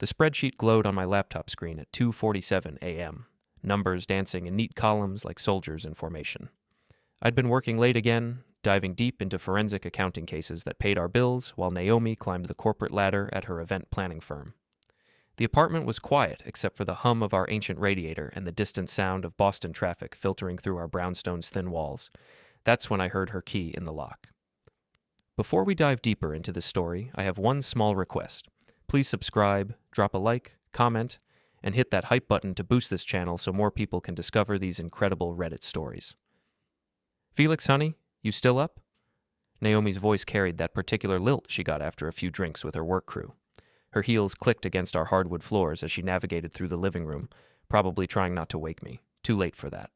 The spreadsheet glowed on my laptop screen at 2:47 a.m., numbers dancing in neat columns like soldiers in formation. I'd been working late again, diving deep into forensic accounting cases that paid our bills while Naomi climbed the corporate ladder at her event planning firm. The apartment was quiet except for the hum of our ancient radiator and the distant sound of Boston traffic filtering through our brownstone's thin walls. That's when I heard her key in the lock. Before we dive deeper into this story, I have one small request. Please subscribe, drop a like, comment, and hit that hype button to boost this channel so more people can discover these incredible Reddit stories. Felix, honey, you still up? Naomi's voice carried that particular lilt she got after a few drinks with her work crew. Her heels clicked against our hardwood floors as she navigated through the living room, probably trying not to wake me. Too late for that.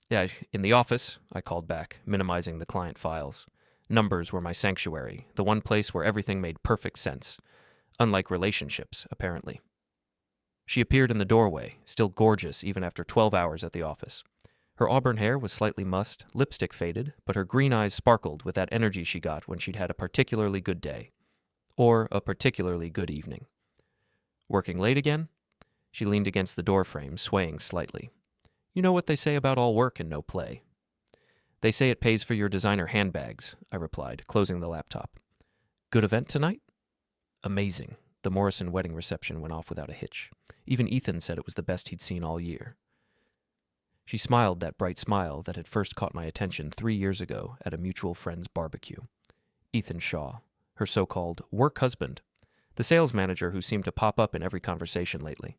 Yeah, in the office, I called back, minimizing the client files. Numbers were my sanctuary, the one place where everything made perfect sense. Unlike relationships, apparently. She appeared in the doorway, still gorgeous even after 12 hours at the office. Her auburn hair was slightly mussed, lipstick faded, but her green eyes sparkled with that energy she got when she'd had a particularly good day. Or a particularly good evening. Working late again? She leaned against the doorframe, swaying slightly. You know what they say about all work and no play. They say it pays for your designer handbags, I replied, closing the laptop. Good event tonight? Amazing. The Morrison wedding reception went off without a hitch. Even Ethan said it was the best he'd seen all year. She smiled that bright smile that had first caught my attention 3 years ago at a mutual friend's barbecue. Ethan Shaw, her so-called work husband, the sales manager who seemed to pop up in every conversation lately.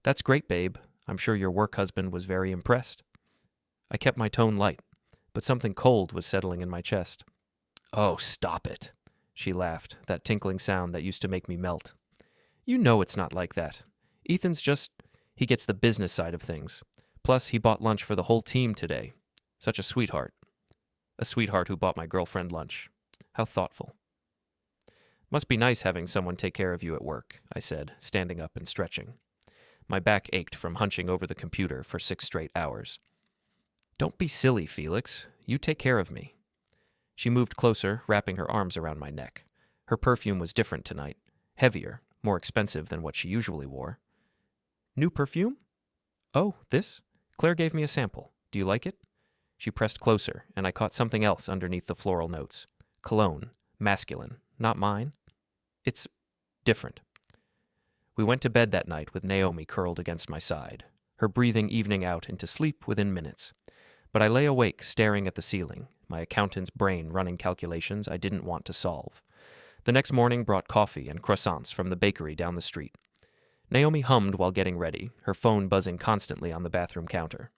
That's great, babe. I'm sure your work husband was very impressed. I kept my tone light, but something cold was settling in my chest. Oh, stop it, she laughed, that tinkling sound that used to make me melt. You know it's not like that. Ethan's he gets the business side of things. Plus, he bought lunch for the whole team today. Such a sweetheart. A sweetheart who bought my girlfriend lunch. How thoughtful. Must be nice having someone take care of you at work, I said, standing up and stretching. My back ached from hunching over the computer for 6 straight hours. Don't be silly, Felix. You take care of me. She moved closer, wrapping her arms around my neck. Her perfume was different tonight. Heavier, more expensive than what she usually wore. New perfume? Oh, this? Claire gave me a sample. Do you like it? She pressed closer, and I caught something else underneath the floral notes. Cologne. Masculine. Not mine. It's different. We went to bed that night with Naomi curled against my side, her breathing evening out into sleep within minutes. But I lay awake staring at the ceiling, my accountant's brain running calculations I didn't want to solve. The next morning brought coffee and croissants from the bakery down the street. Naomi hummed while getting ready, her phone buzzing constantly on the bathroom counter.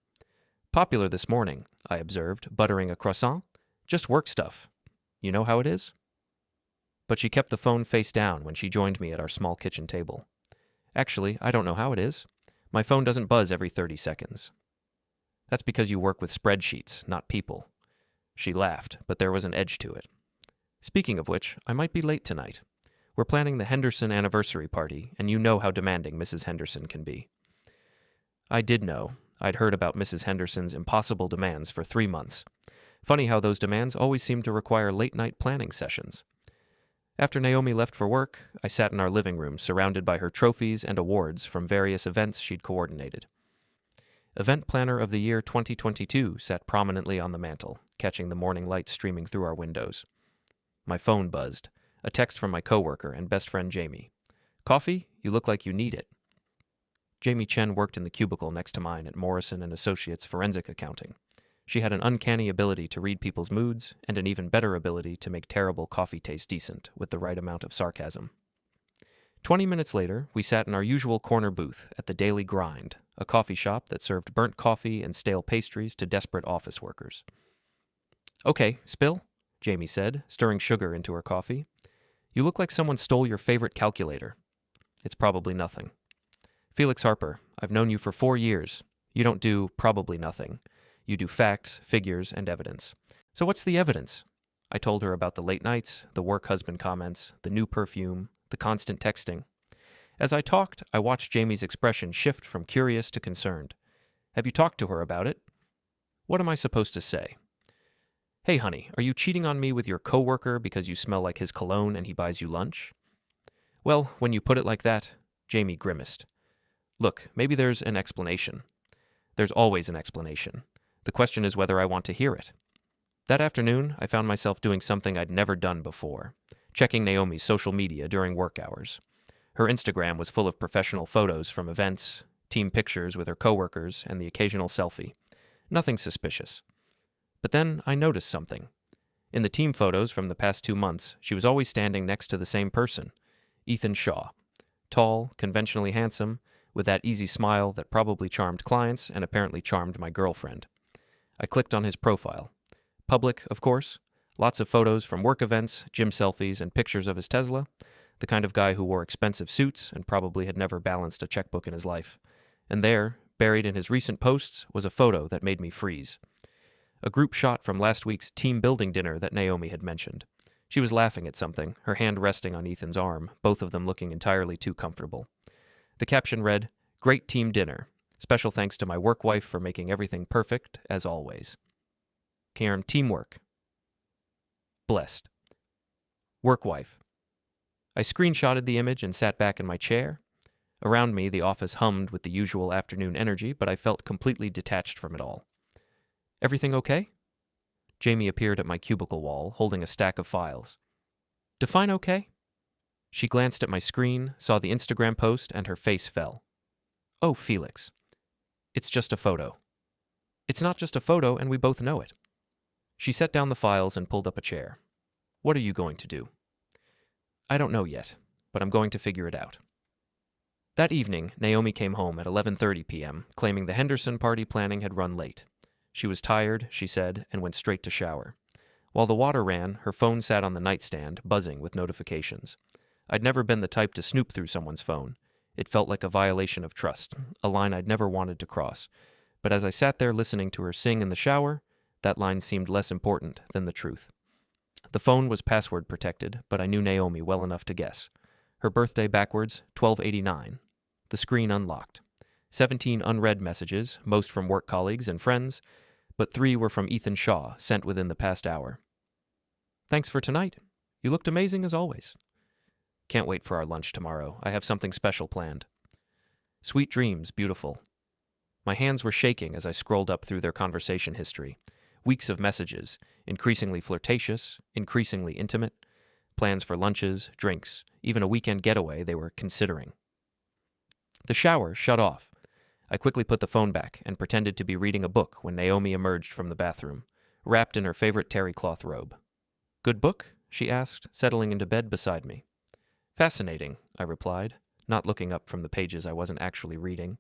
Popular this morning, I observed, buttering a croissant. Just work stuff. You know how it is? But she kept the phone face down when she joined me at our small kitchen table. Actually, I don't know how it is. My phone doesn't buzz every 30 seconds. That's because you work with spreadsheets, not people. She laughed, but there was an edge to it. Speaking of which, I might be late tonight. We're planning the Henderson anniversary party, and you know how demanding Mrs. Henderson can be. I did know. I'd heard about Mrs. Henderson's impossible demands for 3 months. Funny how those demands always seem to require late-night planning sessions. After Naomi left for work, I sat in our living room surrounded by her trophies and awards from various events she'd coordinated. Event Planner of the Year 2022 sat prominently on the mantel, catching the morning light streaming through our windows. My phone buzzed. A text from my coworker and best friend Jamie. Coffee? You look like you need it. Jamie Chen worked in the cubicle next to mine at Morrison & Associates Forensic Accounting. She had an uncanny ability to read people's moods and an even better ability to make terrible coffee taste decent with the right amount of sarcasm. 20 minutes later, we sat in our usual corner booth at the Daily Grind, a coffee shop that served burnt coffee and stale pastries to desperate office workers. Okay, spill, Jamie said, stirring sugar into her coffee. You look like someone stole your favorite calculator. It's probably nothing. Felix Harper, I've known you for 4 years. You don't do probably nothing. You do facts, figures, and evidence. So what's the evidence? I told her about the late nights, the work husband comments, the new perfume, the constant texting. As I talked, I watched Jamie's expression shift from curious to concerned. Have you talked to her about it? What am I supposed to say? Hey, honey, are you cheating on me with your coworker because you smell like his cologne and he buys you lunch? Well, when you put it like that, Jamie grimaced. Look, maybe there's an explanation. There's always an explanation. The question is whether I want to hear it. That afternoon, I found myself doing something I'd never done before, checking Naomi's social media during work hours. Her Instagram was full of professional photos from events, team pictures with her coworkers, and the occasional selfie. Nothing suspicious. But then I noticed something. In the team photos from the past 2 months, she was always standing next to the same person, Ethan Shaw. Tall, conventionally handsome, with that easy smile that probably charmed clients and apparently charmed my girlfriend. I clicked on his profile. Public, of course. Lots of photos from work events, gym selfies, and pictures of his Tesla. The kind of guy who wore expensive suits and probably had never balanced a checkbook in his life. And there, buried in his recent posts, was a photo that made me freeze. A group shot from last week's team building dinner that Naomi had mentioned. She was laughing at something, her hand resting on Ethan's arm, both of them looking entirely too comfortable. The caption read, "Great team dinner. Special thanks to my work wife for making everything perfect, as always." Karen, teamwork. Blessed. Work wife. I screenshotted the image and sat back in my chair. Around me, the office hummed with the usual afternoon energy, but I felt completely detached from it all. Everything okay? Jamie appeared at my cubicle wall, holding a stack of files. Define okay? She glanced at my screen, saw the Instagram post, and her face fell. Oh, Felix. It's just a photo. It's not just a photo, and we both know it. She set down the files and pulled up a chair. What are you going to do? I don't know yet, but I'm going to figure it out. That evening, Naomi came home at 11:30 p.m., claiming the Henderson party planning had run late. She was tired, she said, and went straight to shower. While the water ran, her phone sat on the nightstand, buzzing with notifications. I'd never been the type to snoop through someone's phone. It felt like a violation of trust, a line I'd never wanted to cross. But as I sat there listening to her sing in the shower, that line seemed less important than the truth. The phone was password protected, but I knew Naomi well enough to guess. Her birthday backwards, 1289. The screen unlocked. 17 unread messages, most from work colleagues and friends, but 3 were from Ethan Shaw, sent within the past hour. Thanks for tonight. You looked amazing as always. Can't wait for our lunch tomorrow. I have something special planned. Sweet dreams, beautiful. My hands were shaking as I scrolled up through their conversation history. Weeks of messages, increasingly flirtatious, increasingly intimate, plans for lunches, drinks, even a weekend getaway they were considering. The shower shut off. I quickly put the phone back and pretended to be reading a book when Naomi emerged from the bathroom, wrapped in her favorite terry cloth robe. Good book? She asked, settling into bed beside me. Fascinating, I replied, not looking up from the pages I wasn't actually reading.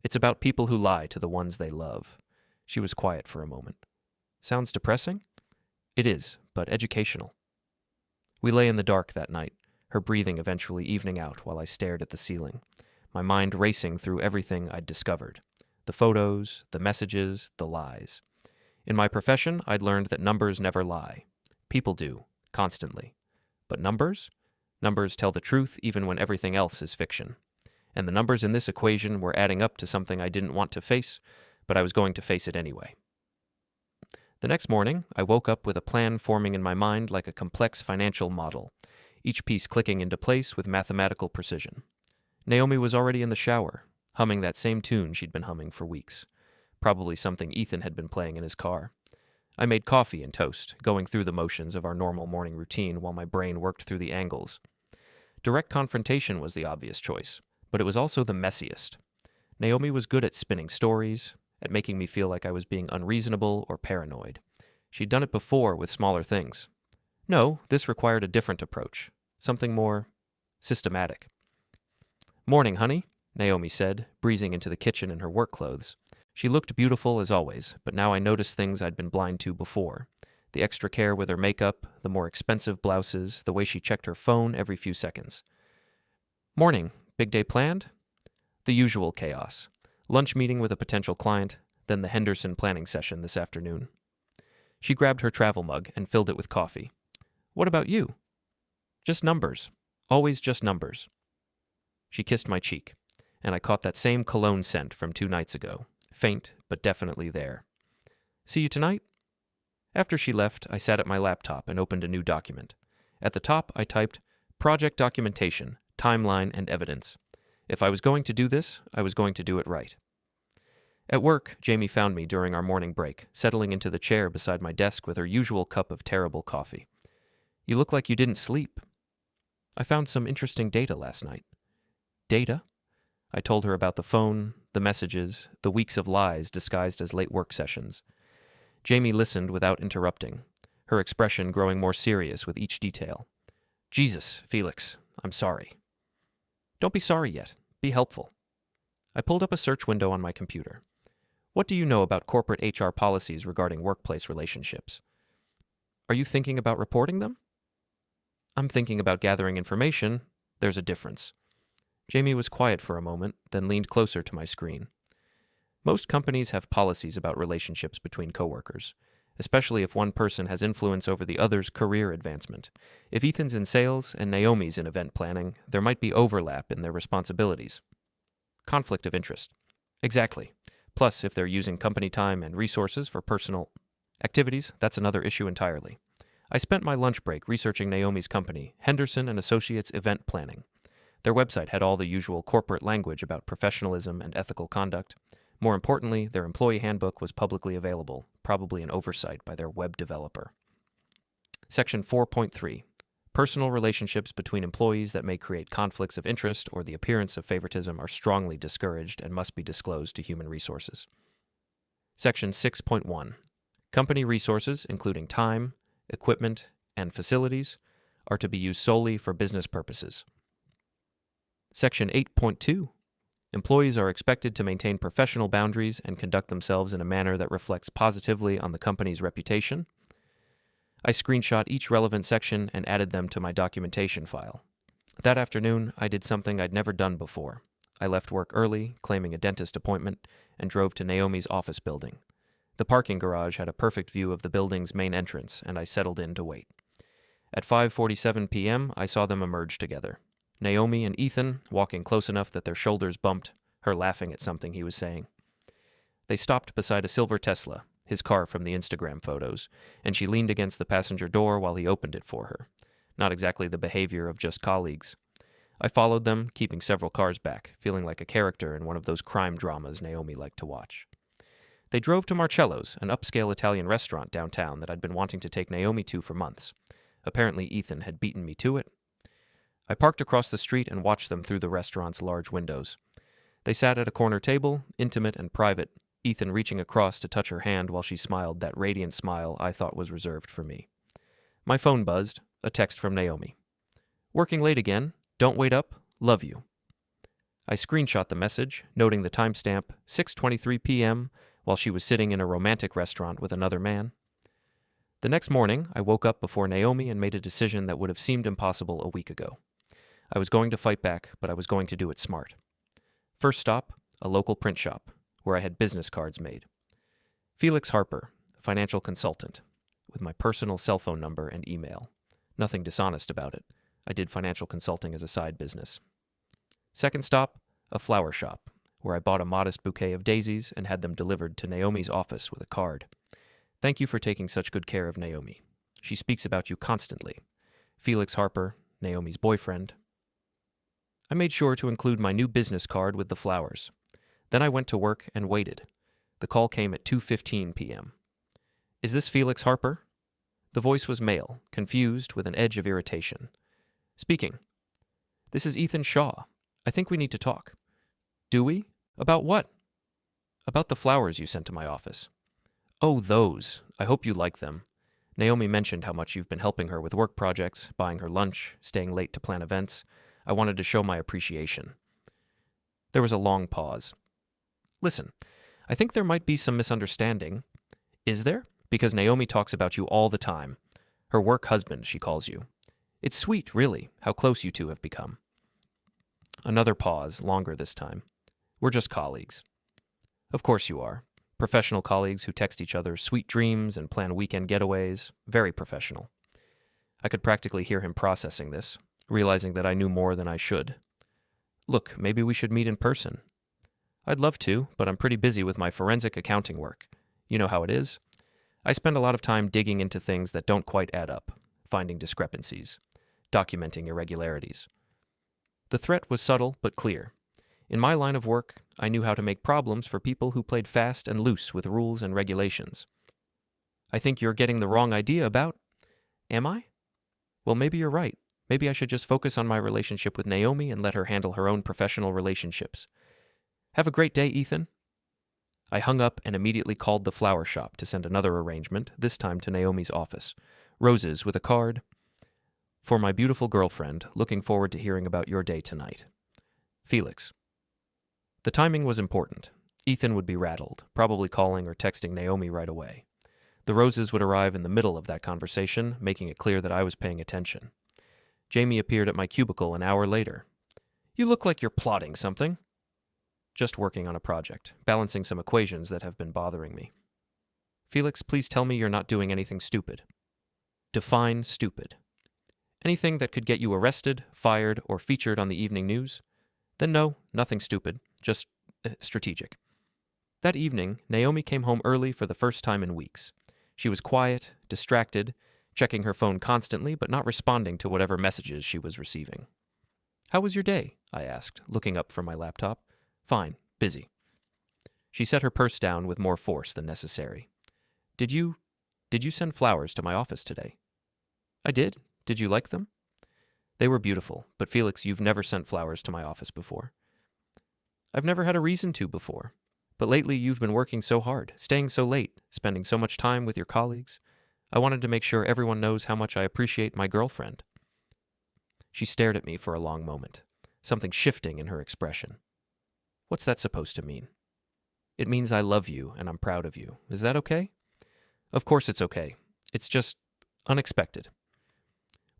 It's about people who lie to the ones they love. She was quiet for a moment. Sounds depressing? It is, but educational. We lay in the dark that night, her breathing eventually evening out while I stared at the ceiling, my mind racing through everything I'd discovered. The photos, the messages, the lies. In my profession, I'd learned that numbers never lie. People do, constantly. But numbers? Numbers tell the truth even when everything else is fiction. And the numbers in this equation were adding up to something I didn't want to face, but I was going to face it anyway. The next morning, I woke up with a plan forming in my mind like a complex financial model, each piece clicking into place with mathematical precision. Naomi was already in the shower, humming that same tune she'd been humming for weeks, probably something Ethan had been playing in his car. I made coffee and toast, going through the motions of our normal morning routine while my brain worked through the angles. Direct confrontation was the obvious choice, but it was also the messiest. Naomi was good at spinning stories, at making me feel like I was being unreasonable or paranoid. She'd done it before with smaller things. No, this required a different approach, something more systematic. Morning, honey, Naomi said, breezing into the kitchen in her work clothes. She looked beautiful as always, but now I noticed things I'd been blind to before. The extra care with her makeup, the more expensive blouses, the way she checked her phone every few seconds. Morning, big day planned? The usual chaos. Lunch meeting with a potential client, then the Henderson planning session this afternoon. She grabbed her travel mug and filled it with coffee. What about you? Just numbers. Always just numbers. She kissed my cheek, and I caught that same cologne scent from 2 nights ago. Faint, but definitely there. See you tonight? After she left, I sat at my laptop and opened a new document. At the top, I typed, Project Documentation, Timeline and Evidence. If I was going to do this, I was going to do it right. At work, Jamie found me during our morning break, settling into the chair beside my desk with her usual cup of terrible coffee. You look like you didn't sleep. I found some interesting data last night. Data? I told her about the phone, the messages, the weeks of lies disguised as late work sessions. Jamie listened without interrupting, her expression growing more serious with each detail. Jesus, Felix, I'm sorry. Don't be sorry yet. Be helpful. I pulled up a search window on my computer. What do you know about corporate HR policies regarding workplace relationships? Are you thinking about reporting them? I'm thinking about gathering information. There's a difference. Jamie was quiet for a moment, then leaned closer to my screen. Most companies have policies about relationships between coworkers, especially if one person has influence over the other's career advancement. If Ethan's in sales and Naomi's in event planning, there might be overlap in their responsibilities. Conflict of interest. Exactly. Plus, if they're using company time and resources for personal activities, that's another issue entirely. I spent my lunch break researching Naomi's company, Henderson & Associates Event Planning. Their website had all the usual corporate language about professionalism and ethical conduct. More importantly, their employee handbook was publicly available, probably an oversight by their web developer. Section 4.3. Personal relationships between employees that may create conflicts of interest or the appearance of favoritism are strongly discouraged and must be disclosed to human resources. Section 6.1. Company resources, including time, equipment, and facilities, are to be used solely for business purposes. Section 8.2. Employees are expected to maintain professional boundaries and conduct themselves in a manner that reflects positively on the company's reputation. I screenshot each relevant section and added them to my documentation file. That afternoon, I did something I'd never done before. I left work early, claiming a dentist appointment, and drove to Naomi's office building. The parking garage had a perfect view of the building's main entrance, and I settled in to wait. At 5:47 p.m., I saw them emerge together. Naomi and Ethan, walking close enough that their shoulders bumped, her laughing at something he was saying. They stopped beside a silver Tesla, his car from the Instagram photos, and she leaned against the passenger door while he opened it for her. Not exactly the behavior of just colleagues. I followed them, keeping several cars back, feeling like a character in one of those crime dramas Naomi liked to watch. They drove to Marcello's, an upscale Italian restaurant downtown that I'd been wanting to take Naomi to for months. Apparently Ethan had beaten me to it. I parked across the street and watched them through the restaurant's large windows. They sat at a corner table, intimate and private, Ethan reaching across to touch her hand while she smiled that radiant smile I thought was reserved for me. My phone buzzed, a text from Naomi. Working late again. Don't wait up. Love you. I screenshot the message, noting the timestamp, 6:23 p.m., while she was sitting in a romantic restaurant with another man. The next morning, I woke up before Naomi and made a decision that would have seemed impossible a week ago. I was going to fight back, but I was going to do it smart. First stop, a local print shop, where I had business cards made. Felix Harper, financial consultant, with my personal cell phone number and email. Nothing dishonest about it. I did financial consulting as a side business. Second stop, a flower shop, where I bought a modest bouquet of daisies and had them delivered to Naomi's office with a card. Thank you for taking such good care of Naomi. She speaks about you constantly. Felix Harper, Naomi's boyfriend. I made sure to include my new business card with the flowers. Then I went to work and waited. The call came at 2:15 p.m. Is this Felix Harper? The voice was male, confused with an edge of irritation. Speaking. This is Ethan Shaw. I think we need to talk. Do we? About what? About the flowers you sent to my office. Oh, those. I hope you like them. Naomi mentioned how much you've been helping her with work projects, buying her lunch, staying late to plan events. I wanted to show my appreciation. There was a long pause. Listen, I think there might be some misunderstanding. Is there? Because Naomi talks about you all the time. Her work husband, she calls you. It's sweet, really, how close you two have become. Another pause, longer this time. We're just colleagues. Of course you are. Professional colleagues who text each other sweet dreams and plan weekend getaways. Very professional. I could practically hear him processing this, realizing that I knew more than I should. Look, maybe we should meet in person. I'd love to, but I'm pretty busy with my forensic accounting work. You know how it is. I spend a lot of time digging into things that don't quite add up, finding discrepancies, documenting irregularities. The threat was subtle but clear. In my line of work, I knew how to make problems for people who played fast and loose with rules and regulations. I think you're getting the wrong idea about... Am I? Well, maybe you're right. Maybe I should just focus on my relationship with Naomi and let her handle her own professional relationships. Have a great day, Ethan. I hung up and immediately called the flower shop to send another arrangement, this time to Naomi's office. Roses with a card. For my beautiful girlfriend, looking forward to hearing about your day tonight. Felix. The timing was important. Ethan would be rattled, probably calling or texting Naomi right away. The roses would arrive in the middle of that conversation, making it clear that I was paying attention. Jamie appeared at my cubicle an hour later. You look like you're plotting something. Just working on a project, balancing some equations that have been bothering me. Felix, please tell me you're not doing anything stupid. Define stupid. Anything that could get you arrested, fired, or featured on the evening news? Then no, nothing stupid, just strategic. That evening, Naomi came home early for the first time in weeks. She was quiet, distracted, checking her phone constantly, but not responding to whatever messages she was receiving. How was your day? I asked, looking up from my laptop. Fine, busy. She set her purse down with more force than necessary. Did you send flowers to my office today? I did. Did you like them? They were beautiful, but Felix, you've never sent flowers to my office before. I've never had a reason to before. But lately you've been working so hard, staying so late, spending so much time with your colleagues. I wanted to make sure everyone knows how much I appreciate my girlfriend. She stared at me for a long moment, something shifting in her expression. What's that supposed to mean? It means I love you and I'm proud of you. Is that okay? Of course it's okay. It's just unexpected.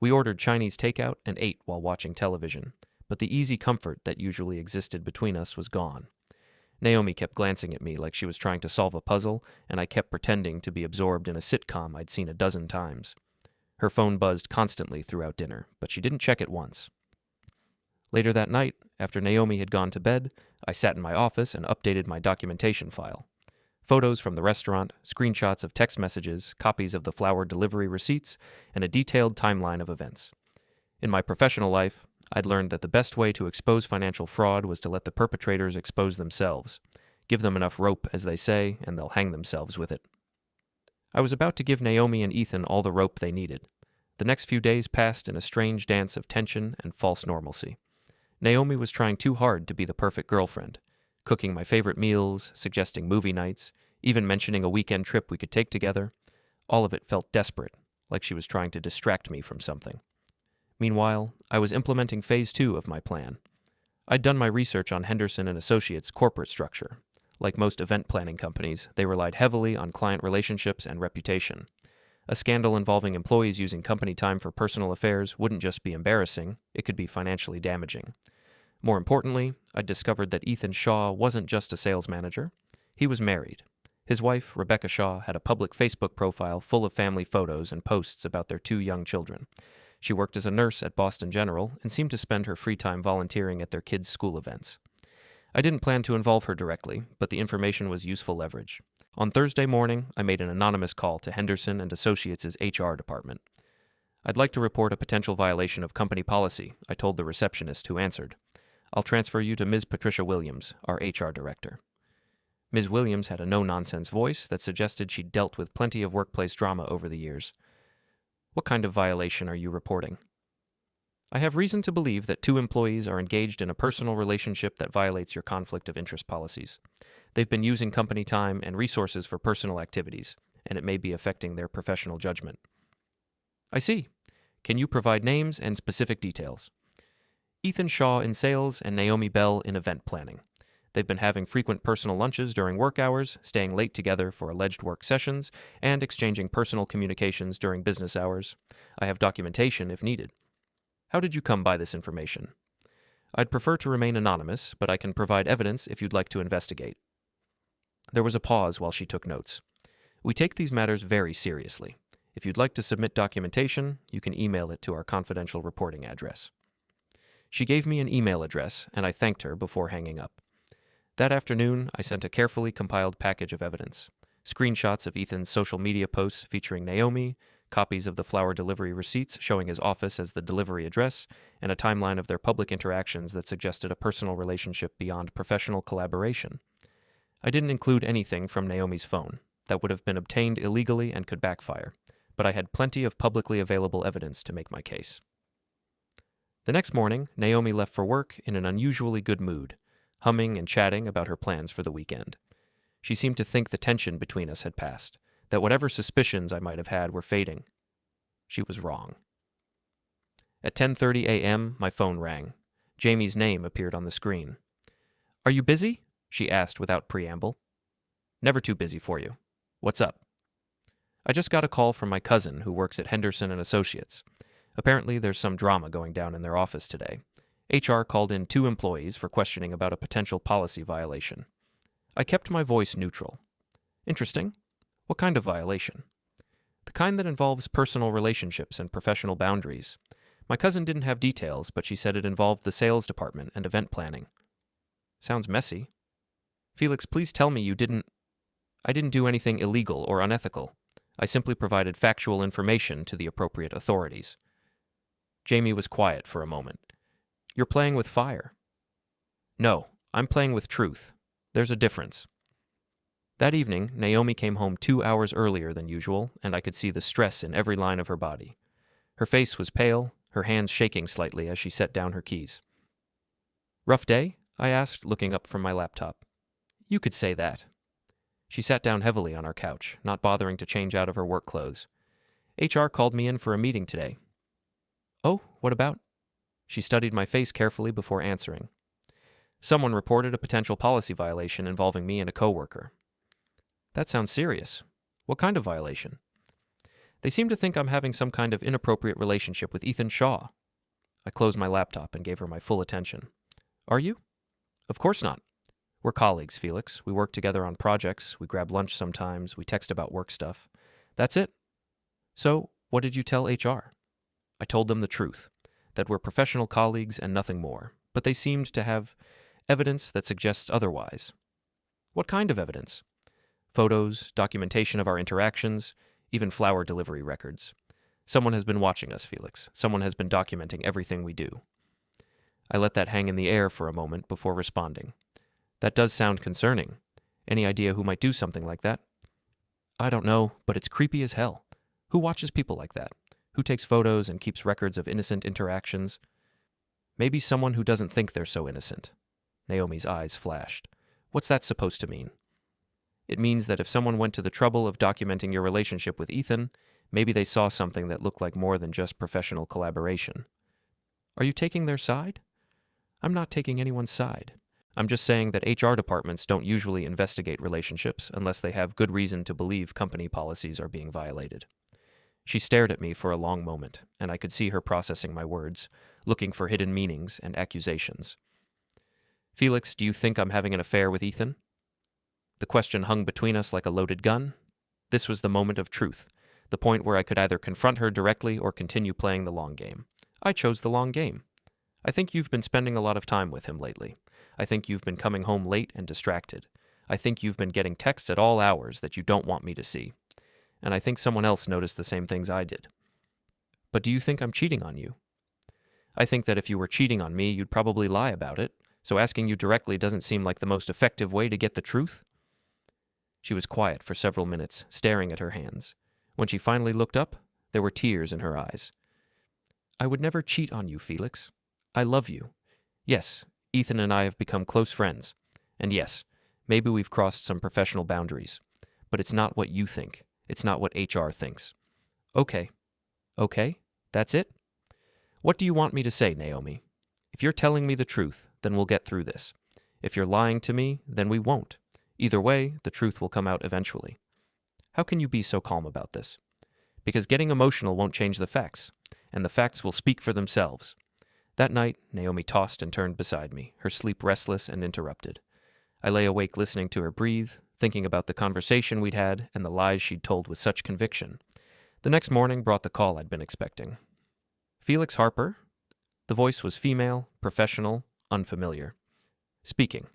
We ordered Chinese takeout and ate while watching television, but the easy comfort that usually existed between us was gone. Naomi kept glancing at me like she was trying to solve a puzzle, and I kept pretending to be absorbed in a sitcom I'd seen a dozen times. Her phone buzzed constantly throughout dinner, but she didn't check it once. Later that night, after Naomi had gone to bed, I sat in my office and updated my documentation file. Photos from the restaurant, screenshots of text messages, copies of the flower delivery receipts, and a detailed timeline of events. In my professional life, I'd learned that the best way to expose financial fraud was to let the perpetrators expose themselves. Give them enough rope, as they say, and they'll hang themselves with it. I was about to give Naomi and Ethan all the rope they needed. The next few days passed in a strange dance of tension and false normalcy. Naomi was trying too hard to be the perfect girlfriend, cooking my favorite meals, suggesting movie nights, even mentioning a weekend trip we could take together. All of it felt desperate, like she was trying to distract me from something. Meanwhile, I was implementing phase 2 of my plan. I'd done my research on Henderson & Associates' corporate structure. Like most event planning companies, they relied heavily on client relationships and reputation. A scandal involving employees using company time for personal affairs wouldn't just be embarrassing, it could be financially damaging. More importantly, I discovered that Ethan Shaw wasn't just a sales manager. He was married. His wife, Rebecca Shaw, had a public Facebook profile full of family photos and posts about their 2 young children. She worked as a nurse at Boston General and seemed to spend her free time volunteering at their kids' school events. I didn't plan to involve her directly, but the information was useful leverage. On Thursday morning, I made an anonymous call to Henderson & Associates' HR department. I'd like to report a potential violation of company policy, I told the receptionist who answered. I'll transfer you to Ms. Patricia Williams, our HR director. Ms. Williams had a no-nonsense voice that suggested she'd dealt with plenty of workplace drama over the years. What kind of violation are you reporting? I have reason to believe that 2 employees are engaged in a personal relationship that violates your conflict of interest policies. They've been using company time and resources for personal activities, and it may be affecting their professional judgment. I see. Can you provide names and specific details? Ethan Shaw in sales and Naomi Bell in event planning. They've been having frequent personal lunches during work hours, staying late together for alleged work sessions, and exchanging personal communications during business hours. I have documentation if needed. How did you come by this information? I'd prefer to remain anonymous, but I can provide evidence if you'd like to investigate. There was a pause while she took notes. We take these matters very seriously. If you'd like to submit documentation, you can email it to our confidential reporting address. She gave me an email address, and I thanked her before hanging up. That afternoon, I sent a carefully compiled package of evidence. Screenshots of Ethan's social media posts featuring Naomi, copies of the flower delivery receipts showing his office as the delivery address, and a timeline of their public interactions that suggested a personal relationship beyond professional collaboration. I didn't include anything from Naomi's phone. That would have been obtained illegally and could backfire, but I had plenty of publicly available evidence to make my case. The next morning, Naomi left for work in an unusually good mood, humming and chatting about her plans for the weekend. She seemed to think the tension between us had passed, that whatever suspicions I might have had were fading. She was wrong. At 10:30 a.m., my phone rang. Jamie's name appeared on the screen. "Are you busy?" she asked without preamble. "Never too busy for you. What's up?" "I just got a call from my cousin who works at Henderson and Associates. Apparently there's some drama going down in their office today. HR called in 2 employees for questioning about a potential policy violation." I kept my voice neutral. "Interesting. What kind of violation?" "The kind that involves personal relationships and professional boundaries. My cousin didn't have details, but she said it involved the sales department and event planning." "Sounds messy." "Felix, please tell me I didn't do anything illegal or unethical. I simply provided factual information to the appropriate authorities." Jamie was quiet for a moment. "You're playing with fire." "No, I'm playing with truth. There's a difference." That evening, Naomi came home 2 hours earlier than usual, and I could see the stress in every line of her body. Her face was pale, her hands shaking slightly as she set down her keys. "Rough day?" I asked, looking up from my laptop. "You could say that." She sat down heavily on our couch, not bothering to change out of her work clothes. "HR called me in for a meeting today." "Oh, what about?" She studied my face carefully before answering. "Someone reported a potential policy violation involving me and a coworker." "That sounds serious. What kind of violation?" "They seem to think I'm having some kind of inappropriate relationship with Ethan Shaw." I closed my laptop and gave her my full attention. "Are you?" "Of course not. We're colleagues, Felix. We work together on projects, we grab lunch sometimes, we text about work stuff. That's it." "So, what did you tell HR?" "I told them the truth, that we're professional colleagues and nothing more, but they seemed to have evidence that suggests otherwise." "What kind of evidence?" "Photos, documentation of our interactions, even flower delivery records. Someone has been watching us, Felix. Someone has been documenting everything we do." I let that hang in the air for a moment before responding. "That does sound concerning. Any idea who might do something like that?" "I don't know, but it's creepy as hell. Who watches people like that? Who takes photos and keeps records of innocent interactions?" "Maybe someone who doesn't think they're so innocent." Naomi's eyes flashed. "What's that supposed to mean?" "It means that if someone went to the trouble of documenting your relationship with Ethan, maybe they saw something that looked like more than just professional collaboration." "Are you taking their side?" "I'm not taking anyone's side. I'm just saying that HR departments don't usually investigate relationships unless they have good reason to believe company policies are being violated." She stared at me for a long moment, and I could see her processing my words, looking for hidden meanings and accusations. "Felix, do you think I'm having an affair with Ethan?" The question hung between us like a loaded gun. This was the moment of truth, the point where I could either confront her directly or continue playing the long game. I chose the long game. "I think you've been spending a lot of time with him lately. I think you've been coming home late and distracted. I think you've been getting texts at all hours that you don't want me to see. And I think someone else noticed the same things I did." "But do you think I'm cheating on you?" "I think that if you were cheating on me, you'd probably lie about it, so asking you directly doesn't seem like the most effective way to get the truth." She was quiet for several minutes, staring at her hands. When she finally looked up, there were tears in her eyes. "I would never cheat on you, Felix. I love you. Yes, Ethan and I have become close friends. And yes, maybe we've crossed some professional boundaries. But it's not what you think. It's not what HR thinks." "Okay. Okay? That's it? What do you want me to say, Naomi? If you're telling me the truth, then we'll get through this. If you're lying to me, then we won't. Either way, the truth will come out eventually." "How can you be so calm about this?" "Because getting emotional won't change the facts, and the facts will speak for themselves." That night, Naomi tossed and turned beside me, her sleep restless and interrupted. I lay awake listening to her breathe, thinking about the conversation we'd had and the lies she'd told with such conviction. The next morning brought the call I'd been expecting. "Felix Harper?" The voice was female, professional, unfamiliar. "Speaking."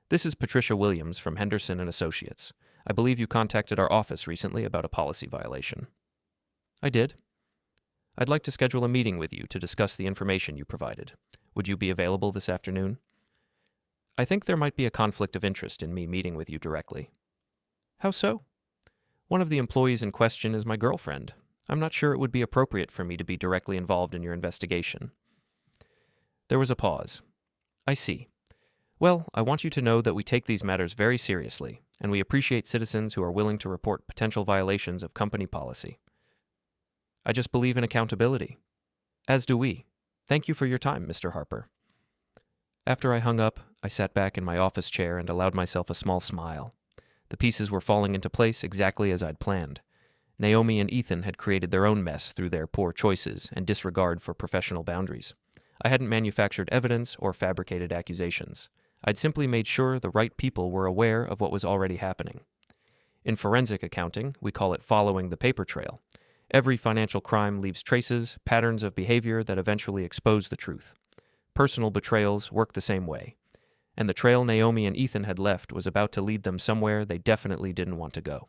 "This is Patricia Williams from Henderson and Associates. I believe you contacted our office recently about a policy violation." I did. I'd like to schedule a meeting with you to discuss the information you provided. Would you be available this afternoon? I think there might be a conflict of interest in me meeting with you directly. How so? One of the employees in question is my girlfriend. I'm not sure it would be appropriate for me to be directly involved in your investigation. There was a pause. I see. Well, I want you to know that we take these matters very seriously, and we appreciate citizens who are willing to report potential violations of company policy. I just believe in accountability. As do we. Thank you for your time, Mr. Harper. After I hung up, I sat back in my office chair and allowed myself a small smile. The pieces were falling into place exactly as I'd planned. Naomi and Ethan had created their own mess through their poor choices and disregard for professional boundaries. I hadn't manufactured evidence or fabricated accusations. I'd simply made sure the right people were aware of what was already happening. In forensic accounting, we call it following the paper trail. Every financial crime leaves traces, patterns of behavior that eventually expose the truth. Personal betrayals work the same way. And the trail Naomi and Ethan had left was about to lead them somewhere they definitely didn't want to go.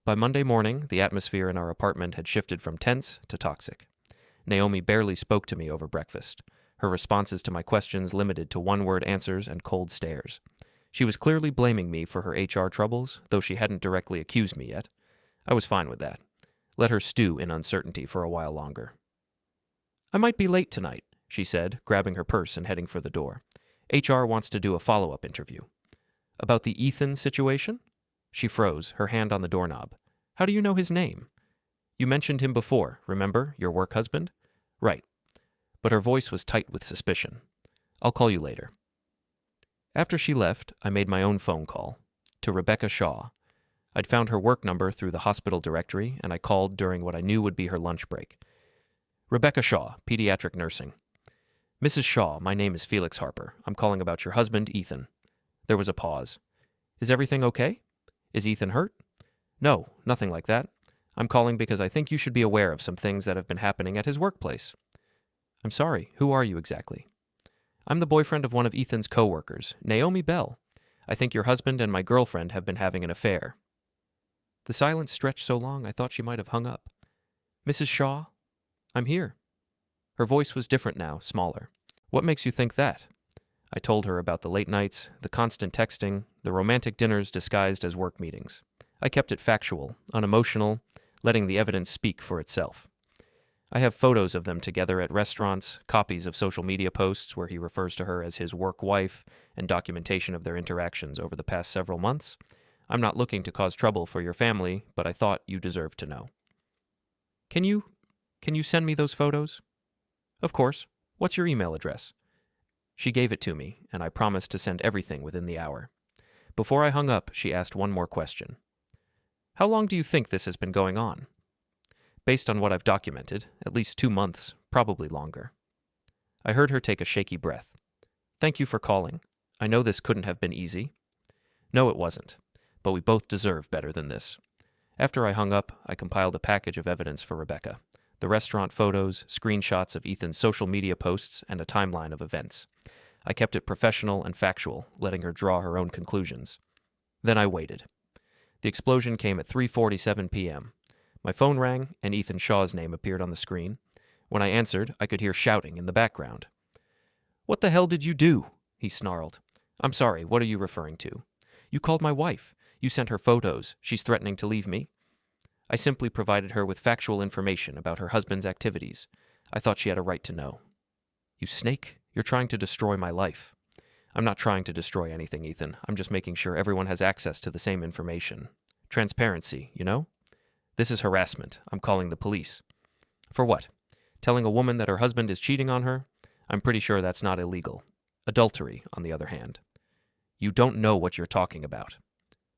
By Monday morning, the atmosphere in our apartment had shifted from tense to toxic. Naomi barely spoke to me over breakfast. Her responses to my questions limited to one-word answers and cold stares. She was clearly blaming me for her HR troubles, though she hadn't directly accused me yet. I was fine with that. Let her stew in uncertainty for a while longer. I might be late tonight, she said, grabbing her purse and heading for the door. HR wants to do a follow-up interview. About the Ethan situation? She froze, her hand on the doorknob. How do you know his name? You mentioned him before, remember, your work husband? Right. But her voice was tight with suspicion. I'll call you later. After she left, I made my own phone call. To Rebecca Shaw. I'd found her work number through the hospital directory, and I called during what I knew would be her lunch break. Rebecca Shaw, pediatric nursing. Mrs. Shaw, my name is Felix Harper. I'm calling about your husband, Ethan. There was a pause. Is everything okay? Is Ethan hurt? No, nothing like that. I'm calling because I think you should be aware of some things that have been happening at his workplace. I'm sorry, who are you exactly? I'm the boyfriend of one of Ethan's co-workers, Naomi Bell. I think your husband and my girlfriend have been having an affair. The silence stretched so long I thought she might have hung up. Mrs. Shaw? I'm here. Her voice was different now, smaller. What makes you think that? I told her about the late nights, the constant texting, the romantic dinners disguised as work meetings. I kept it factual, unemotional, letting the evidence speak for itself. I have photos of them together at restaurants, copies of social media posts where he refers to her as his work wife, and documentation of their interactions over the past several months. I'm not looking to cause trouble for your family, but I thought you deserved to know. Can you send me those photos? Of course. What's your email address? She gave it to me, and I promised to send everything within the hour. Before I hung up, she asked one more question. How long do you think this has been going on? Based on what I've documented, at least 2 months, probably longer. I heard her take a shaky breath. Thank you for calling. I know this couldn't have been easy. No, it wasn't, but we both deserve better than this. After I hung up, I compiled a package of evidence for Rebecca. The restaurant photos, screenshots of Ethan's social media posts, and a timeline of events. I kept it professional and factual, letting her draw her own conclusions. Then I waited. The explosion came at 3:47 p.m. My phone rang, and Ethan Shaw's name appeared on the screen. When I answered, I could hear shouting in the background. What the hell did you do? He snarled. I'm sorry, what are you referring to? You called my wife. You sent her photos. She's threatening to leave me. I simply provided her with factual information about her husband's activities. I thought she had a right to know. You snake, you're trying to destroy my life. I'm not trying to destroy anything, Ethan. I'm just making sure everyone has access to the same information. Transparency, you know? This is harassment. I'm calling the police. For what? Telling a woman that her husband is cheating on her? I'm pretty sure that's not illegal. Adultery, on the other hand. You don't know what you're talking about.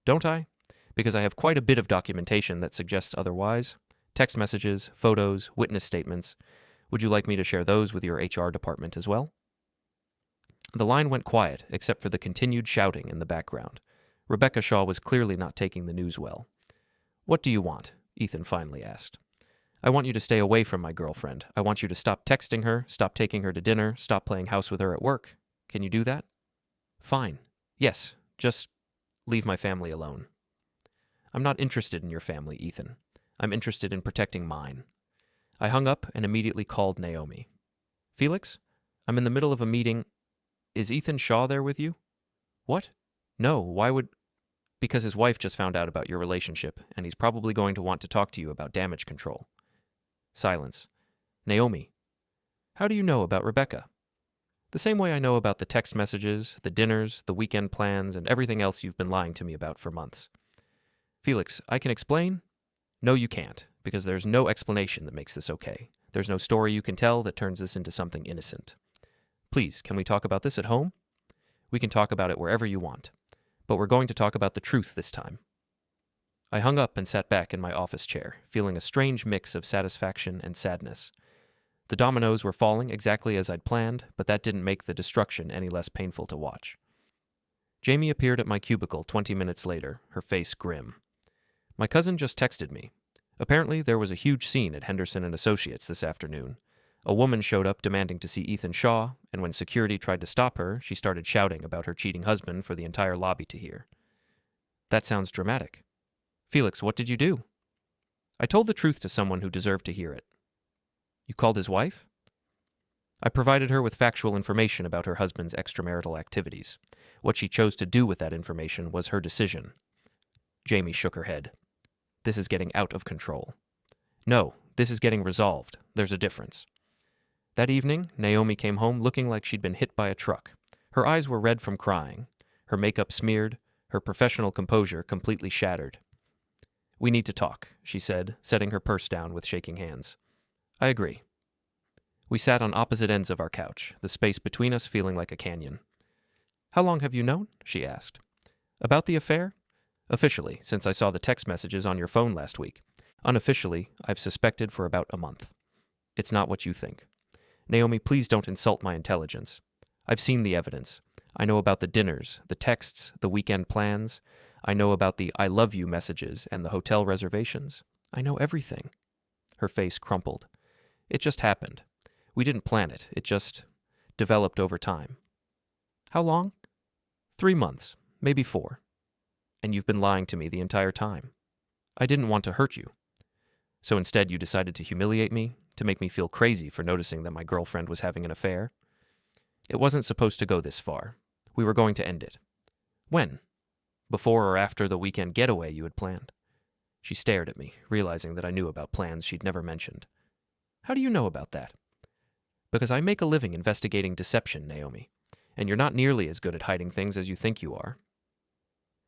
Don't I? Because I have quite a bit of documentation that suggests otherwise. Text messages, photos, witness statements. Would you like me to share those with your HR department as well? The line went quiet, except for the continued shouting in the background. Rebecca Shaw was clearly not taking the news well. What do you want? Ethan finally asked. I want you to stay away from my girlfriend. I want you to stop texting her, stop taking her to dinner, stop playing house with her at work. Can you do that? Fine. Yes, just leave my family alone. I'm not interested in your family, Ethan. I'm interested in protecting mine. I hung up and immediately called Naomi. Felix, I'm in the middle of a meeting. Is Ethan Shaw there with you? What? No, why would... Because his wife just found out about your relationship, and he's probably going to want to talk to you about damage control. Silence. Naomi, how do you know about Rebecca? The same way I know about the text messages, the dinners, the weekend plans, and everything else you've been lying to me about for months. Felix, I can explain? No, you can't, because there's no explanation that makes this okay. There's no story you can tell that turns this into something innocent. Please, can we talk about this at home? We can talk about it wherever you want. But we're going to talk about the truth this time. I hung up and sat back in my office chair, feeling a strange mix of satisfaction and sadness. The dominoes were falling exactly as I'd planned, but that didn't make the destruction any less painful to watch. Jamie appeared at my cubicle 20 minutes later, her face grim. My cousin just texted me. Apparently, there was a huge scene at Henderson & Associates this afternoon. A woman showed up demanding to see Ethan Shaw, and when security tried to stop her, she started shouting about her cheating husband for the entire lobby to hear. That sounds dramatic. Felix, what did you do? I told the truth to someone who deserved to hear it. You called his wife? I provided her with factual information about her husband's extramarital activities. What she chose to do with that information was her decision. Jamie shook her head. This is getting out of control. No, this is getting resolved. There's a difference. That evening, Naomi came home looking like she'd been hit by a truck. Her eyes were red from crying, her makeup smeared, her professional composure completely shattered. We need to talk, she said, setting her purse down with shaking hands. I agree. We sat on opposite ends of our couch, the space between us feeling like a canyon. How long have you known? She asked. About the affair? Officially, since I saw the text messages on your phone last week. Unofficially, I've suspected for about a month. It's not what you think. Naomi, please don't insult my intelligence. I've seen the evidence. I know about the dinners, the texts, the weekend plans. I know about the I love you messages and the hotel reservations. I know everything. Her face crumpled. It just happened. We didn't plan it. It just developed over time. How long? 3 months, maybe 4. And you've been lying to me the entire time. I didn't want to hurt you. So instead you decided to humiliate me, to make me feel crazy for noticing that my girlfriend was having an affair. It wasn't supposed to go this far. We were going to end it. When? Before or after the weekend getaway you had planned? She stared at me, realizing that I knew about plans she'd never mentioned. How do you know about that? Because I make a living investigating deception, Naomi, and you're not nearly as good at hiding things as you think you are.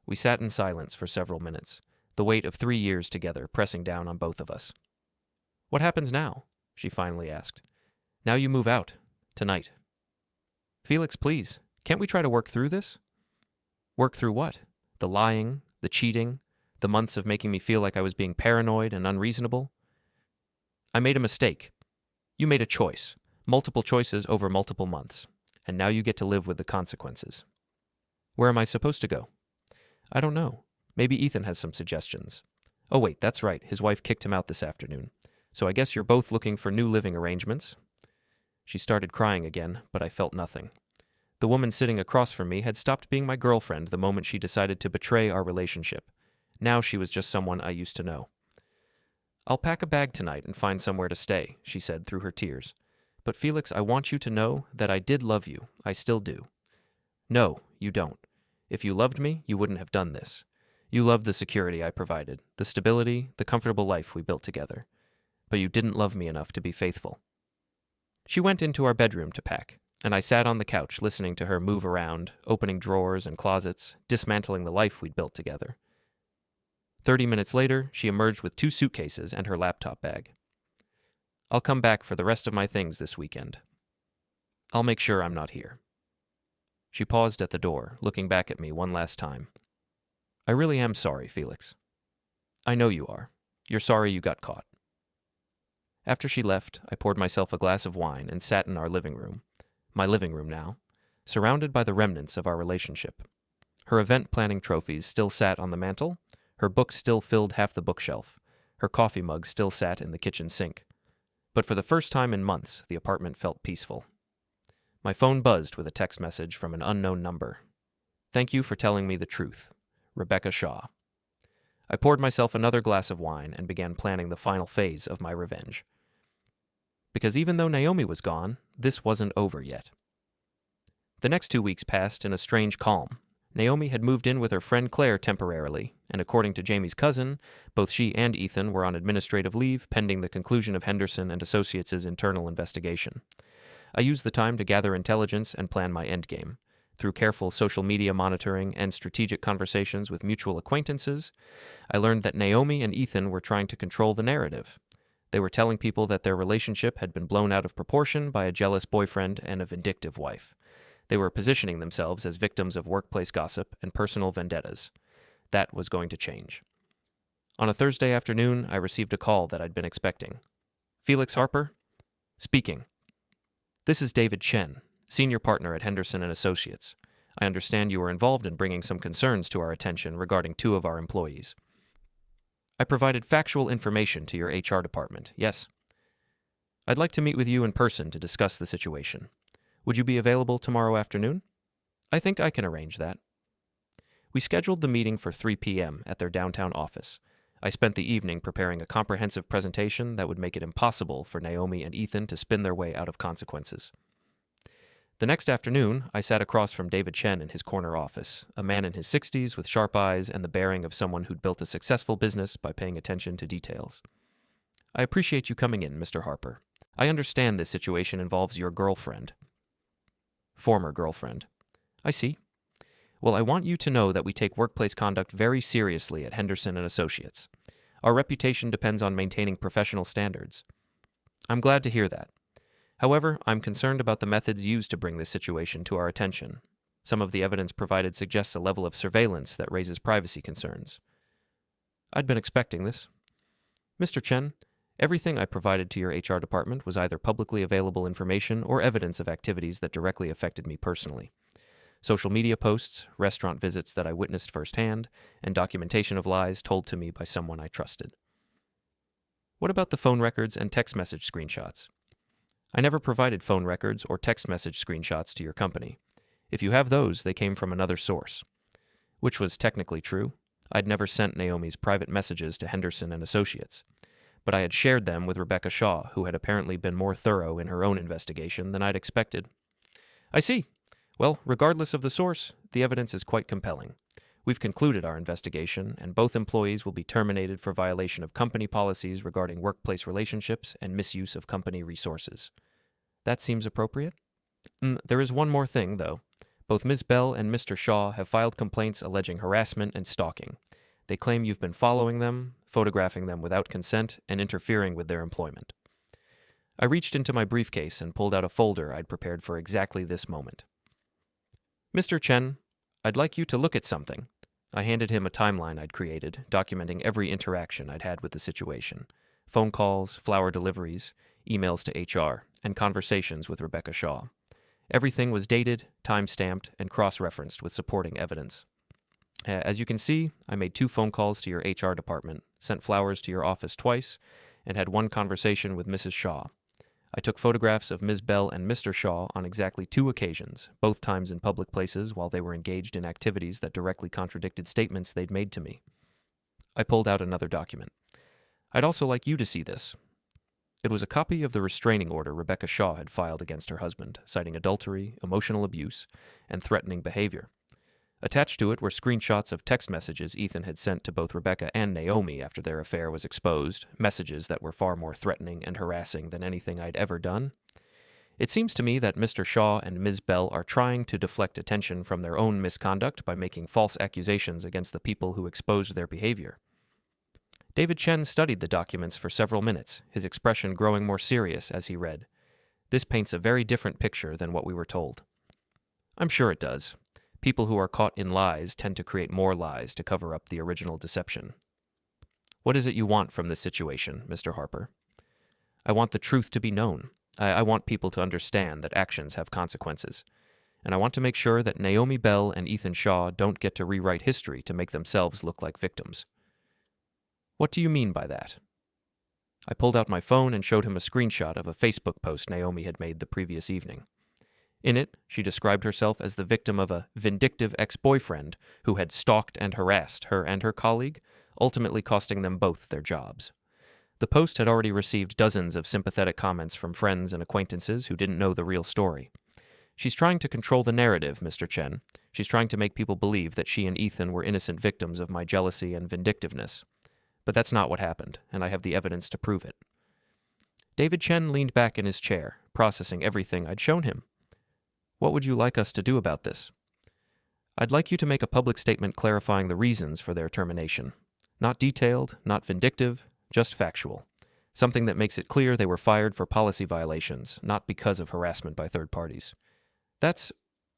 We sat in silence for several minutes, the weight of 3 years together pressing down on both of us. What happens now? She finally asked. Now you move out. Tonight. Felix, please, can't we try to work through this? Work through what? The lying, the cheating, the months of making me feel like I was being paranoid and unreasonable? I made a mistake. You made a choice. Multiple choices over multiple months. And now you get to live with the consequences. Where am I supposed to go? I don't know. Maybe Ethan has some suggestions. Oh wait, that's right. His wife kicked him out this afternoon. So I guess you're both looking for new living arrangements? She started crying again, but I felt nothing. The woman sitting across from me had stopped being my girlfriend the moment she decided to betray our relationship. Now she was just someone I used to know. I'll pack a bag tonight and find somewhere to stay, she said through her tears. But Felix, I want you to know that I did love you. I still do. No, you don't. If you loved me, you wouldn't have done this. You loved the security I provided, the stability, the comfortable life we built together. But you didn't love me enough to be faithful. She went into our bedroom to pack, and I sat on the couch listening to her move around, opening drawers and closets, dismantling the life we'd built together. 30 minutes later, she emerged with 2 suitcases and her laptop bag. I'll come back for the rest of my things this weekend. I'll make sure I'm not here. She paused at the door, looking back at me one last time. I really am sorry, Felix. I know you are. You're sorry you got caught. After she left, I poured myself a glass of wine and sat in our living room, my living room now, surrounded by the remnants of our relationship. Her event planning trophies still sat on the mantel, her books still filled half the bookshelf, her coffee mug still sat in the kitchen sink. But for the first time in months, the apartment felt peaceful. My phone buzzed with a text message from an unknown number. Thank you for telling me the truth. Rebecca Shaw. I poured myself another glass of wine and began planning the final phase of my revenge. Because even though Naomi was gone, this wasn't over yet. The next 2 weeks passed in a strange calm. Naomi had moved in with her friend Claire temporarily, and according to Jamie's cousin, both she and Ethan were on administrative leave pending the conclusion of Henderson and Associates' internal investigation. I used the time to gather intelligence and plan my endgame. Through careful social media monitoring and strategic conversations with mutual acquaintances, I learned that Naomi and Ethan were trying to control the narrative. They were telling people that their relationship had been blown out of proportion by a jealous boyfriend and a vindictive wife. They were positioning themselves as victims of workplace gossip and personal vendettas. That was going to change. On a Thursday afternoon, I received a call that I'd been expecting. Felix Harper? Speaking. This is David Chen, senior partner at Henderson and Associates. I understand you were involved in bringing some concerns to our attention regarding 2 of our employees. I provided factual information to your HR department, yes? I'd like to meet with you in person to discuss the situation. Would you be available tomorrow afternoon? I think I can arrange that. We scheduled the meeting for 3 p.m. at their downtown office. I spent the evening preparing a comprehensive presentation that would make it impossible for Naomi and Ethan to spin their way out of consequences. The next afternoon, I sat across from David Chen in his corner office, a man in his 60s with sharp eyes and the bearing of someone who'd built a successful business by paying attention to details. I appreciate you coming in, Mr. Harper. I understand this situation involves your girlfriend. Former girlfriend. I see. Well, I want you to know that we take workplace conduct very seriously at Henderson and Associates. Our reputation depends on maintaining professional standards. I'm glad to hear that. However, I'm concerned about the methods used to bring this situation to our attention. Some of the evidence provided suggests a level of surveillance that raises privacy concerns. I'd been expecting this. Mr. Chen, everything I provided to your HR department was either publicly available information or evidence of activities that directly affected me personally. Social media posts, restaurant visits that I witnessed firsthand, and documentation of lies told to me by someone I trusted. What about the phone records and text message screenshots? I never provided phone records or text message screenshots to your company. If you have those, they came from another source. Which was technically true. I'd never sent Naomi's private messages to Henderson and Associates, but I had shared them with Rebecca Shaw, who had apparently been more thorough in her own investigation than I'd expected. I see. Well, regardless of the source, the evidence is quite compelling. We've concluded our investigation, and both employees will be terminated for violation of company policies regarding workplace relationships and misuse of company resources. That seems appropriate? There is one more thing, though. Both Ms. Bell and Mr. Shaw have filed complaints alleging harassment and stalking. They claim you've been following them, photographing them without consent, and interfering with their employment. I reached into my briefcase and pulled out a folder I'd prepared for exactly this moment. Mr. Chen, I'd like you to look at something. I handed him a timeline I'd created, documenting every interaction I'd had with the situation. Phone calls, flower deliveries, emails to HR, and conversations with Rebecca Shaw. Everything was dated, time-stamped, and cross-referenced with supporting evidence. As you can see, I made 2 phone calls to your HR department, sent flowers to your office twice, and had 1 conversation with Mrs. Shaw. I took photographs of Ms. Bell and Mr. Shaw on exactly 2 occasions, both times in public places while they were engaged in activities that directly contradicted statements they'd made to me. I pulled out another document. I'd also like you to see this. It was a copy of the restraining order Rebecca Shaw had filed against her husband, citing adultery, emotional abuse, and threatening behavior. Attached to it were screenshots of text messages Ethan had sent to both Rebecca and Naomi after their affair was exposed, messages that were far more threatening and harassing than anything I'd ever done. It seems to me that Mr. Shaw and Ms. Bell are trying to deflect attention from their own misconduct by making false accusations against the people who exposed their behavior. David Chen studied the documents for several minutes, his expression growing more serious as he read. This paints a very different picture than what we were told. I'm sure it does. People who are caught in lies tend to create more lies to cover up the original deception. What is it you want from this situation, Mr. Harper? I want the truth to be known. I want people to understand that actions have consequences. And I want to make sure that Naomi Bell and Ethan Shaw don't get to rewrite history to make themselves look like victims. What do you mean by that? I pulled out my phone and showed him a screenshot of a Facebook post Naomi had made the previous evening. In it, she described herself as the victim of a vindictive ex-boyfriend who had stalked and harassed her and her colleague, ultimately costing them both their jobs. The post had already received dozens of sympathetic comments from friends and acquaintances who didn't know the real story. "She's trying to control the narrative, Mr. Chen. She's trying to make people believe that she and Ethan were innocent victims of my jealousy and vindictiveness. But that's not what happened, and I have the evidence to prove it." David Chen leaned back in his chair, processing everything I'd shown him. "What would you like us to do about this?" "I'd like you to make a public statement clarifying the reasons for their termination. Not detailed, not vindictive, just factual. Something that makes it clear they were fired for policy violations, not because of harassment by third parties. That's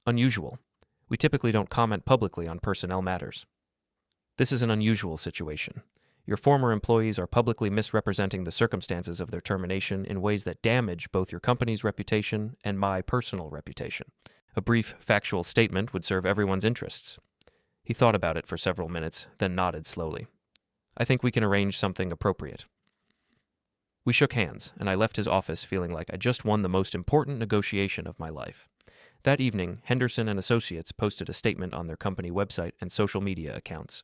unusual. We typically don't comment publicly on personnel matters. This is an unusual situation. Your former employees are publicly misrepresenting the circumstances of their termination in ways that damage both your company's reputation and my personal reputation. A brief, factual statement would serve everyone's interests." He thought about it for several minutes, then nodded slowly. "I think we can arrange something appropriate." We shook hands, and I left his office feeling like I just won the most important negotiation of my life. That evening, Henderson and Associates posted a statement on their company website and social media accounts.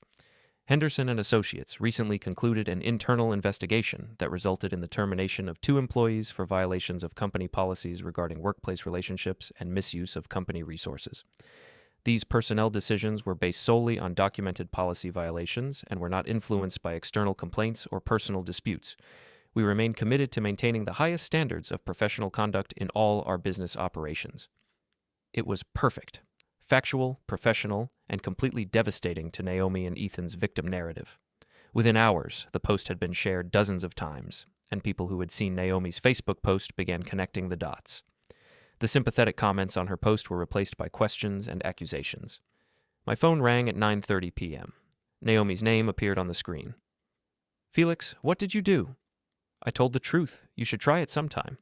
Henderson and Associates recently concluded an internal investigation that resulted in the termination of 2 employees for violations of company policies regarding workplace relationships and misuse of company resources. These personnel decisions were based solely on documented policy violations and were not influenced by external complaints or personal disputes. We remain committed to maintaining the highest standards of professional conduct in all our business operations. It was perfect. Factual, professional, and completely devastating to Naomi and Ethan's victim narrative. Within hours, the post had been shared dozens of times, and people who had seen Naomi's Facebook post began connecting the dots. The sympathetic comments on her post were replaced by questions and accusations. My phone rang at 9:30 p.m. Naomi's name appeared on the screen. "Felix, what did you do?" "I told the truth. You should try it sometime."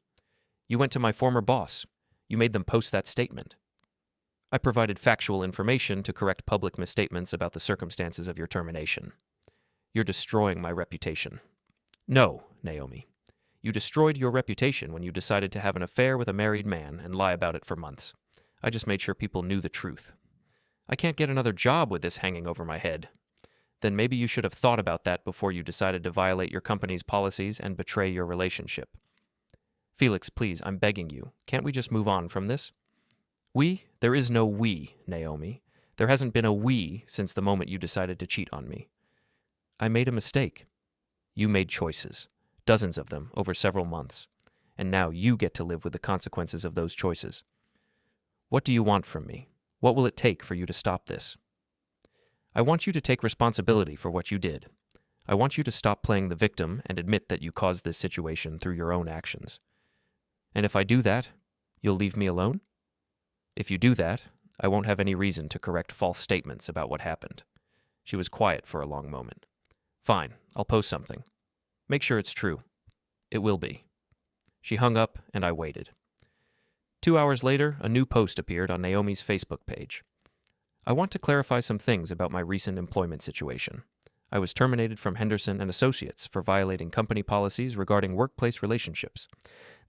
"You went to my former boss. You made them post that statement." "I provided factual information to correct public misstatements about the circumstances of your termination." "You're destroying my reputation." "No, Naomi. You destroyed your reputation when you decided to have an affair with a married man and lie about it for months. I just made sure people knew the truth." "I can't get another job with this hanging over my head." "Then maybe you should have thought about that before you decided to violate your company's policies and betray your relationship." "Felix, please, I'm begging you. Can't we just move on from this?" "We? There is no we, Naomi. There hasn't been a we since the moment you decided to cheat on me." "I made a mistake." "You made choices. Dozens of them over several months. And now you get to live with the consequences of those choices. What do you want from me? What will it take for you to stop this?" "I want you to take responsibility for what you did. I want you to stop playing the victim and admit that you caused this situation through your own actions. And if I do that, you'll leave me alone? If you do that, I won't have any reason to correct false statements about what happened." She was quiet for a long moment. "Fine, I'll post something. Make sure it's true." "It will be." She hung up, and I waited. 2 hours later, a new post appeared on Naomi's Facebook page. "I want to clarify some things about my recent employment situation. I was terminated from Henderson and Associates for violating company policies regarding workplace relationships.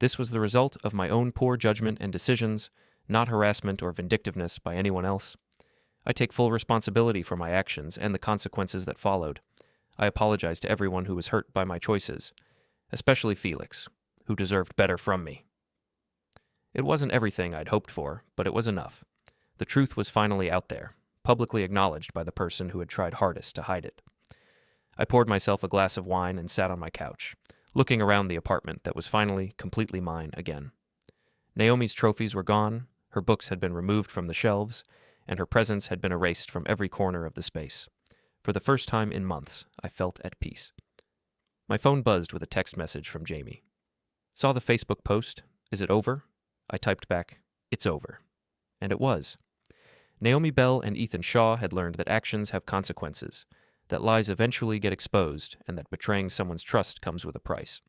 This was the result of my own poor judgment and decisions, not harassment or vindictiveness by anyone else. I take full responsibility for my actions and the consequences that followed. I apologize to everyone who was hurt by my choices, especially Felix, who deserved better from me." It wasn't everything I'd hoped for, but it was enough. The truth was finally out there, publicly acknowledged by the person who had tried hardest to hide it. I poured myself a glass of wine and sat on my couch, looking around the apartment that was finally completely mine again. Naomi's trophies were gone, her books had been removed from the shelves, and her presence had been erased from every corner of the space. For the first time in months, I felt at peace. My phone buzzed with a text message from Jamie. "Saw the Facebook post. Is it over?" I typed back, "It's over." And it was. Naomi Bell and Ethan Shaw had learned that actions have consequences, that lies eventually get exposed, and that betraying someone's trust comes with a price.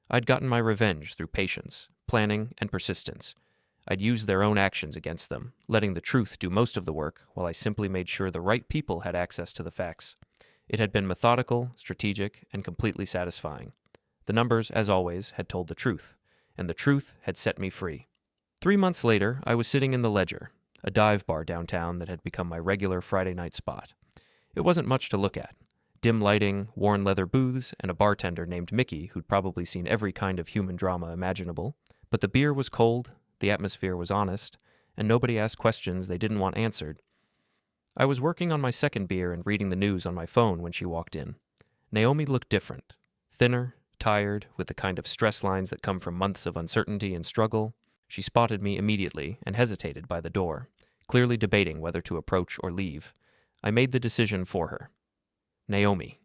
I'd gotten my revenge through patience, planning, and persistence. I'd used their own actions against them, letting the truth do most of the work while I simply made sure the right people had access to the facts. It had been methodical, strategic, and completely satisfying. The numbers, as always, had told the truth, and the truth had set me free. 3 months later, I was sitting in the Ledger, a dive bar downtown that had become my regular Friday night spot. It wasn't much to look at. Dim lighting, worn leather booths, and a bartender named Mickey who'd probably seen every kind of human drama imaginable. But the beer was cold, the atmosphere was honest, and nobody asked questions they didn't want answered. I was working on my second beer and reading the news on my phone when she walked in. Naomi looked different, thinner, tired, with the kind of stress lines that come from months of uncertainty and struggle. She spotted me immediately and hesitated by the door, clearly debating whether to approach or leave. I made the decision for her. Naomi.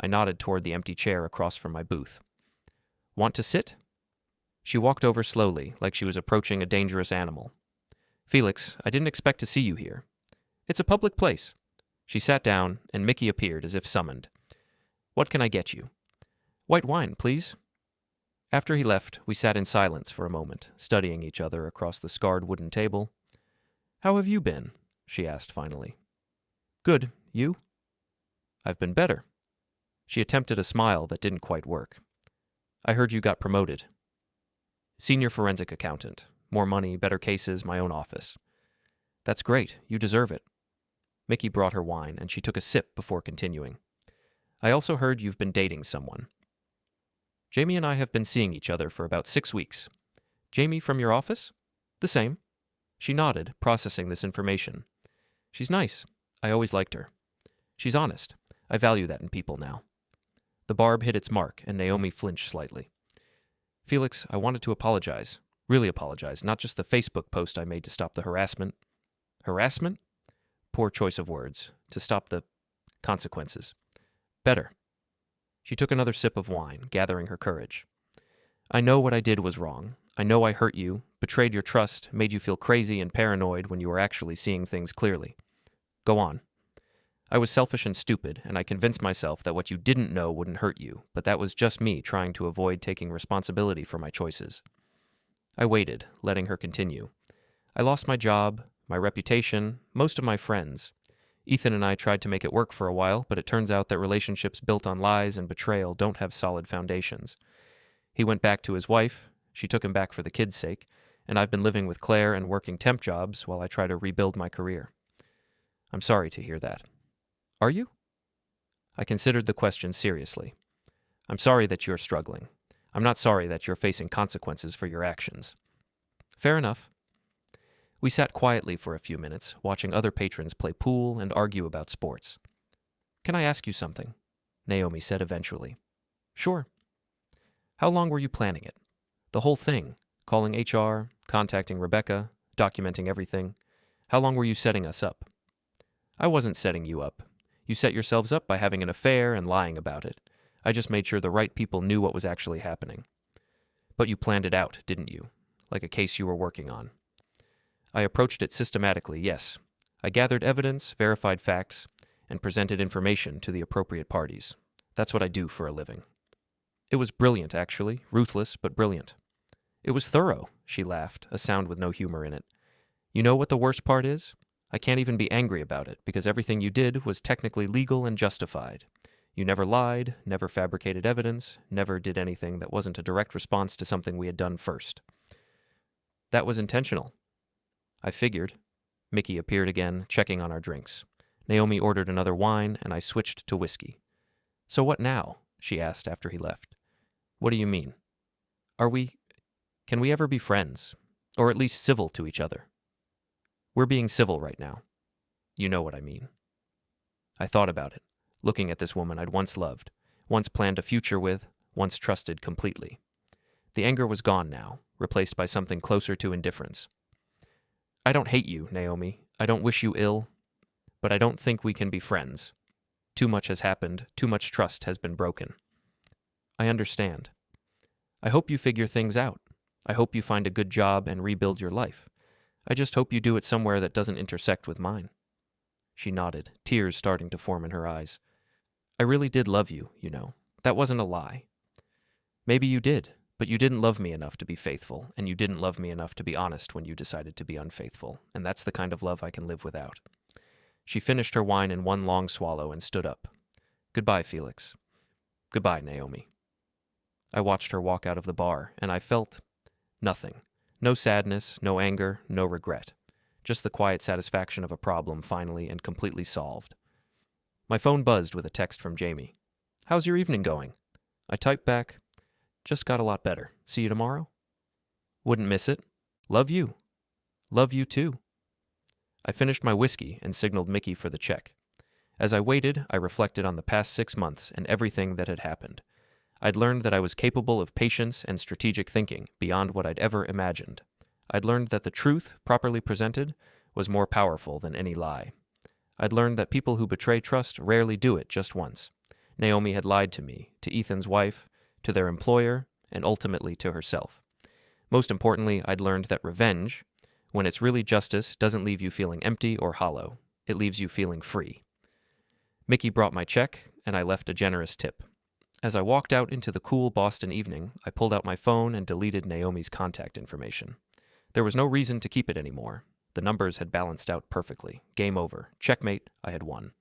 I nodded toward the empty chair across from my booth. Want to sit? She walked over slowly, like she was approaching a dangerous animal. Felix, I didn't expect to see you here. It's a public place. She sat down, and Mickey appeared as if summoned. What can I get you? White wine, please. After he left, we sat in silence for a moment, studying each other across the scarred wooden table. How have you been? She asked finally. Good. You? I've been better. She attempted a smile that didn't quite work. I heard you got promoted. Senior forensic accountant. More money, better cases, my own office. That's great. You deserve it. Mickey brought her wine, and she took a sip before continuing. I also heard you've been dating someone. Jamie and I have been seeing each other for about 6 weeks. Jamie from your office? The same. She nodded, processing this information. She's nice. I always liked her. She's honest. I value that in people now. The barb hit its mark, and Naomi flinched slightly. Felix, I wanted to apologize. Really apologize, not just the Facebook post I made to stop the harassment. Harassment? Poor choice of words. To stop the consequences. Better. She took another sip of wine, gathering her courage. I know what I did was wrong. I know I hurt you, betrayed your trust, made you feel crazy and paranoid when you were actually seeing things clearly. Go on. I was selfish and stupid, and I convinced myself that what you didn't know wouldn't hurt you, but that was just me trying to avoid taking responsibility for my choices. I waited, letting her continue. I lost my job, my reputation, most of my friends. Ethan and I tried to make it work for a while, but it turns out that relationships built on lies and betrayal don't have solid foundations. He went back to his wife, she took him back for the kids' sake, and I've been living with Claire and working temp jobs while I try to rebuild my career. I'm sorry to hear that. Are you? I considered the question seriously. I'm sorry that you're struggling. I'm not sorry that you're facing consequences for your actions. Fair enough. We sat quietly for a few minutes, watching other patrons play pool and argue about sports. Can I ask you something? Naomi said eventually. Sure. How long were you planning it? The whole thing, calling HR, contacting Rebecca, documenting everything. How long were you setting us up? I wasn't setting you up. You set yourselves up by having an affair and lying about it. I just made sure the right people knew what was actually happening. But you planned it out, didn't you? Like a case you were working on. I approached it systematically, yes. I gathered evidence, verified facts, and presented information to the appropriate parties. That's what I do for a living. It was brilliant, actually. Ruthless, but brilliant. It was thorough, she laughed, a sound with no humor in it. You know what the worst part is? I can't even be angry about it, because everything you did was technically legal and justified. You never lied, never fabricated evidence, never did anything that wasn't a direct response to something we had done first. That was intentional. I figured. Mickey appeared again, checking on our drinks. Naomi ordered another wine, and I switched to whiskey. So what now? She asked after he left. What do you mean? Can we ever be friends? Or at least civil to each other? We're being civil right now. You know what I mean. I thought about it, looking at this woman I'd once loved, once planned a future with, once trusted completely. The anger was gone now, replaced by something closer to indifference. I don't hate you, Naomi. I don't wish you ill. But I don't think we can be friends. Too much has happened. Too much trust has been broken. I understand. I hope you figure things out. I hope you find a good job and rebuild your life. I just hope you do it somewhere that doesn't intersect with mine. She nodded, tears starting to form in her eyes. I really did love you, you know. That wasn't a lie. Maybe you did, but you didn't love me enough to be faithful, and you didn't love me enough to be honest when you decided to be unfaithful, and that's the kind of love I can live without. She finished her wine in one long swallow and stood up. Goodbye, Felix. Goodbye, Naomi. I watched her walk out of the bar, and I felt nothing. No sadness, no anger, no regret. Just the quiet satisfaction of a problem finally and completely solved. My phone buzzed with a text from Jamie. "How's your evening going?" I typed back, "Just got a lot better. See you tomorrow?" "Wouldn't miss it. Love you." "Love you too." I finished my whiskey and signaled Mickey for the check. As I waited, I reflected on the past 6 months and everything that had happened. I'd learned that I was capable of patience and strategic thinking beyond what I'd ever imagined. I'd learned that the truth, properly presented, was more powerful than any lie. I'd learned that people who betray trust rarely do it just once. Naomi had lied to me, to Ethan's wife, to their employer, and ultimately to herself. Most importantly, I'd learned that revenge, when it's really justice, doesn't leave you feeling empty or hollow. It leaves you feeling free. Mickey brought my check, and I left a generous tip. As I walked out into the cool Boston evening, I pulled out my phone and deleted Naomi's contact information. There was no reason to keep it anymore. The numbers had balanced out perfectly. Game over. Checkmate, I had won.